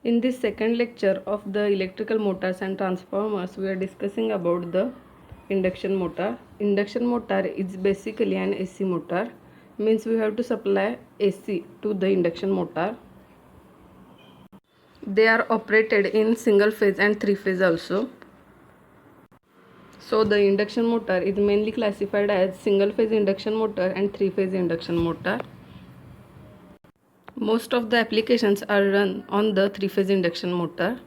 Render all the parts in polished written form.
In this second lecture of the electrical motors and transformers, we are discussing about the induction motor. Induction motor is basically an AC motor, means we have to supply AC to the induction motor. They are operated in single phase and three phase also. So the induction motor is mainly classified as single phase induction motor and three phase induction motor. Most of the applications are run on the three phase induction motor,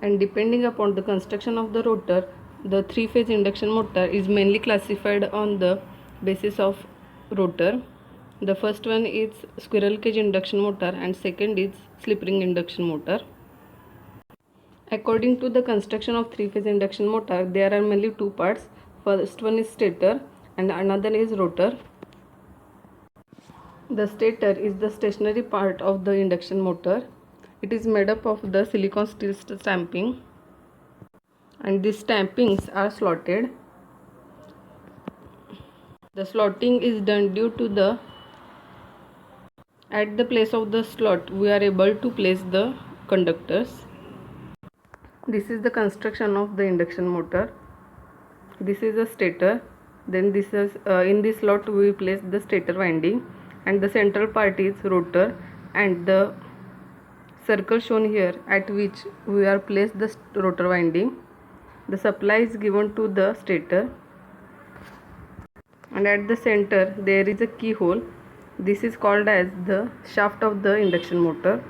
and depending upon the construction of the rotor, the three phase induction motor is mainly classified on the basis of rotor. The first one is squirrel cage induction motor and second is slip ring induction motor. According to the construction of three phase induction motor, there are mainly two parts. First one is stator and another is rotor. The stator is the stationary part of the induction motor. It is made up of the silicon steel stamping, and these stampings are slotted. The slotting is done due to the at the place of the slot we are able to place the conductors. This is the construction of the induction motor. This is a stator. Then this is in this slot we place the stator winding, and the central part is rotor, and the circle shown here at which we are placed the rotor winding. The supply is given to the stator, and at the center there is a keyhole. This is called as the shaft of the induction motor.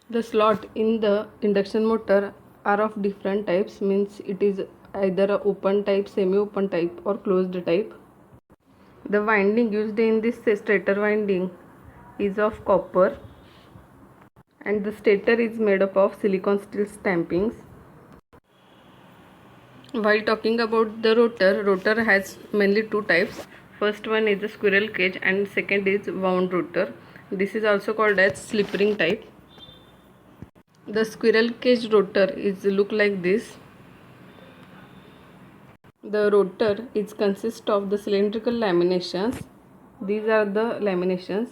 The slot in the induction motor are of different types, means it is either a open type, semi-open type or closed type. The winding used in this stator winding is of copper, and the stator is made up of silicon steel stampings. While talking about the rotor, rotor has mainly two types. First one is the squirrel cage and second is wound rotor. This is also called as slip ring type. The squirrel cage rotor is look like this. The rotor is consist of the cylindrical laminations. These are the laminations,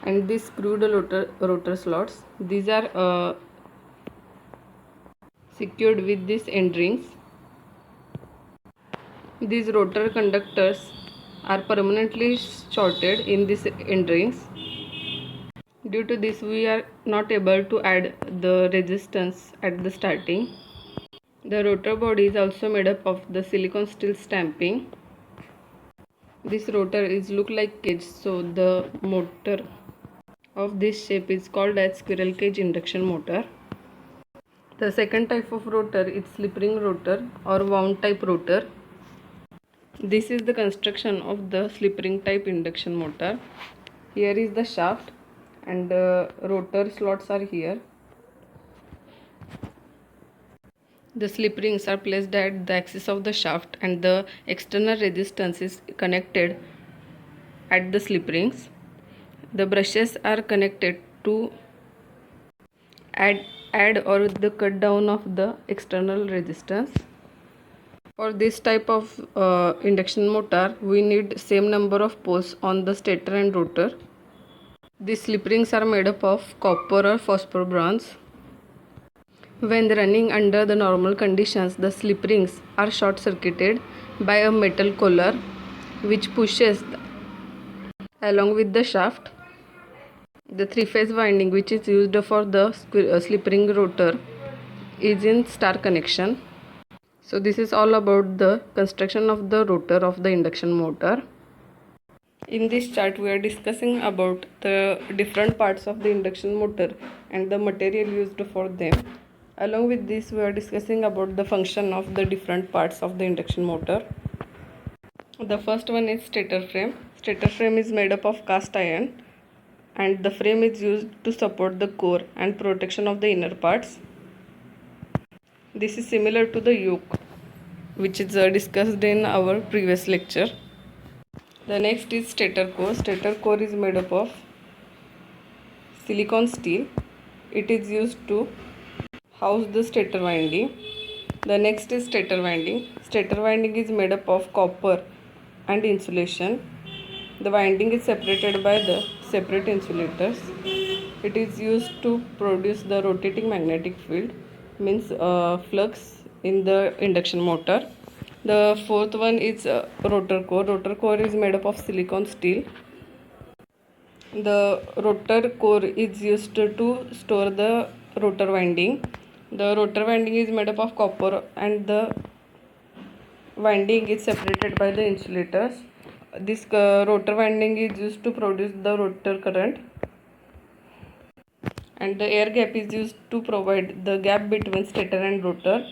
and these screwed rotor slots. These are secured with these end rings. These rotor conductors are permanently shorted in these end rings. Due to this, we are not able to add the resistance at the starting. The rotor body is also made up of the silicon steel stamping. This rotor is look like cage, so the motor of this shape is called as squirrel cage induction motor. The second type of rotor is slip ring rotor or wound type rotor. This is the construction of the slip ring type induction motor. Here is the shaft, and rotor slots are here. The slip rings are placed at the axis of the shaft, and the external resistance is connected at the slip rings. The brushes are connected to add or the cut down of the external resistance. For this type of induction motor, we need same number of poles on the stator and rotor. These slip rings are made up of copper or phosphor bronze. When running under the normal conditions, the slip rings are short circuited by a metal collar which pushes along with the shaft. The three phase winding which is used for the slip ring rotor is in star connection. So this is all about the construction of the rotor of the induction motor. In this chart we are discussing about the different parts of the induction motor and the material used for them. Along with this, we are discussing about the function of the different parts of the induction motor. The first one is stator frame. Stator frame is made up of cast iron, and the frame is used to support the core and protection of the inner parts. This is similar to the yoke, which is discussed in our previous lecture. The next is stator core. Stator core is made up of silicon steel. It is used to house the stator winding. The next is stator winding. Stator winding is made up of copper and insulation. The winding is separated by the separate insulators. It is used to produce the rotating magnetic field, means flux in the induction motor. The fourth one is rotor core. Rotor core is made up of silicon steel. The rotor core is used to store the rotor winding. The rotor winding is made up of copper and the winding is separated by the insulators. This rotor winding is used to produce the rotor current, and the air gap is used to provide the gap between stator and rotor.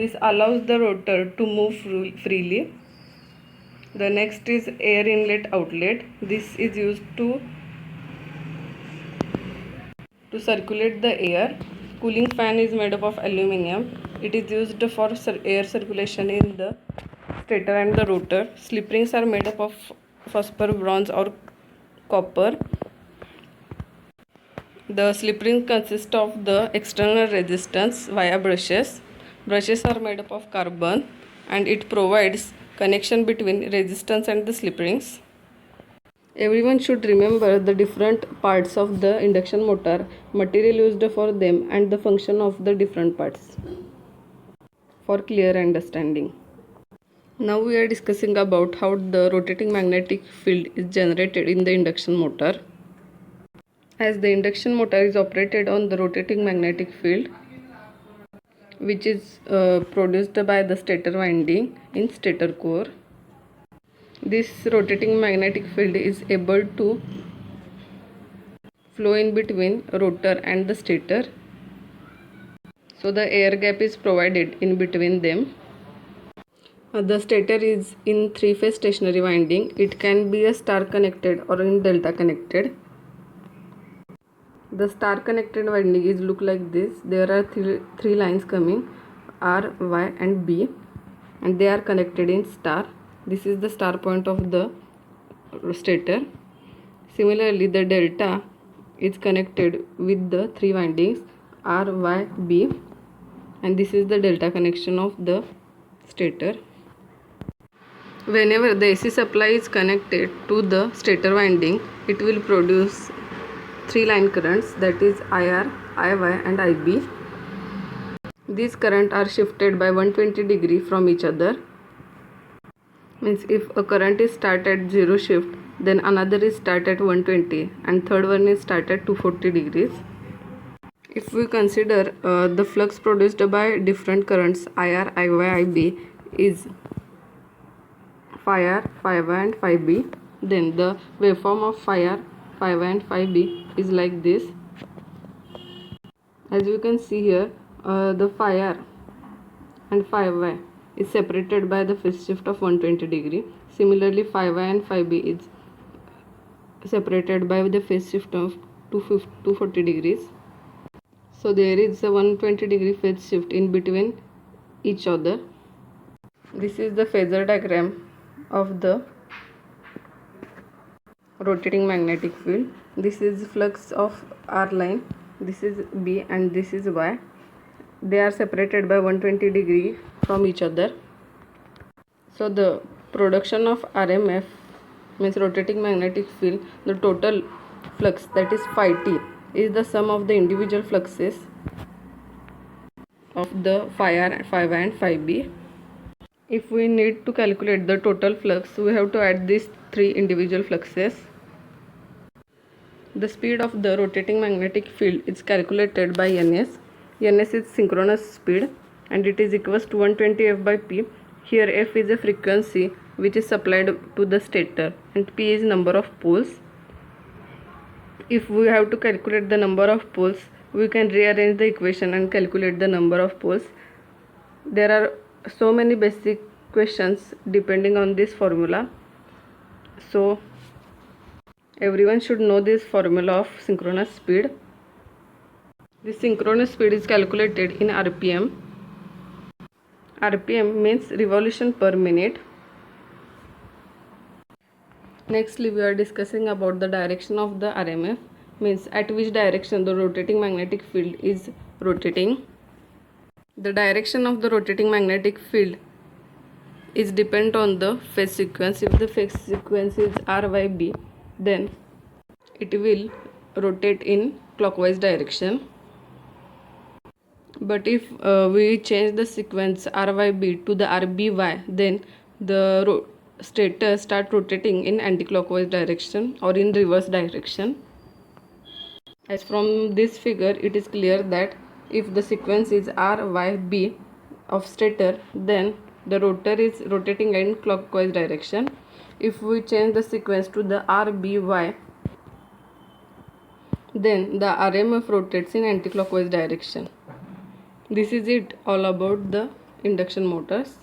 This allows the rotor to move freely. The next is air inlet outlet. This is used to circulate the air. Cooling fan is made up of aluminum. It is used for air circulation in the stator and the rotor. Slip rings are made up of phosphor, bronze or copper. The slip ring consists of the external resistance via brushes. Brushes are made up of carbon and it provides connection between resistance and the slip rings. Everyone should remember the different parts of the induction motor, material used for them and the function of the different parts for clear understanding. Now we are discussing about how the rotating magnetic field is generated in the induction motor. As the induction motor is operated on the rotating magnetic field, which is produced by the stator winding in stator core. This rotating magnetic field is able to flow in between rotor and the stator, so the air gap is provided in between them. The stator is in three-phase stationary winding. It can be a star connected or in delta connected. The star connected winding is look like this. There are three lines coming, R, Y and B, and they are connected in star. This is the star point of the stator. Similarly, the delta is connected with the three windings R, Y, B, and this is the delta connection of the stator. Whenever the AC supply is connected to the stator winding, it will produce three line currents, that is IR, IY and IB. These currents are shifted by 120 degree from each other. Means if a current is start at 0 shift, then another is start at 120 and third one is start at 240 degrees. If we consider the flux produced by different currents IR, IY, IB is phi R, phi Y and phi B, then the waveform of phi R, phi Y and phi B is like this. As you can see here, the phi R and phi Y is separated by the phase shift of 120 degree. Similarly, phi Y and phi B is separated by the phase shift of 240 degrees. So there is a 120 degree phase shift in between each other. This is the phasor diagram of the rotating magnetic field. This is flux of R line, this is B and this is Y. They are separated by 120 degree from each other. So the production of RMF means rotating magnetic field, the total flux, that is phi T, is the sum of the individual fluxes of the phi R, phi Y and phi B. If we need to calculate the total flux, we have to add these three individual fluxes. The speed of the rotating magnetic field is calculated by Ns. Ns is synchronous speed and it is equals to 120 F by P. Here F is a frequency which is supplied to the stator and P is number of poles. If we have to calculate the number of poles, we can rearrange the equation and calculate the number of poles. There are so many basic questions depending on this formula, so everyone should know this formula of synchronous speed. This synchronous speed is calculated in RPM. RPM means revolution per minute. Nextly, we are discussing about the direction of the RMF, means at which direction the rotating magnetic field is rotating. The direction of the rotating magnetic field is dependent on the phase sequence. If the phase sequence is RYB, then it will rotate in clockwise direction. But if we change the sequence RYB to the RBY, then the stator start rotating in anti-clockwise direction or in reverse direction. As from this figure, it is clear that if the sequence is RYB of stator, then the rotor is rotating in clockwise direction. If we change the sequence to the RBY, then the RMF rotates in anti-clockwise direction. This is it all about the induction motors.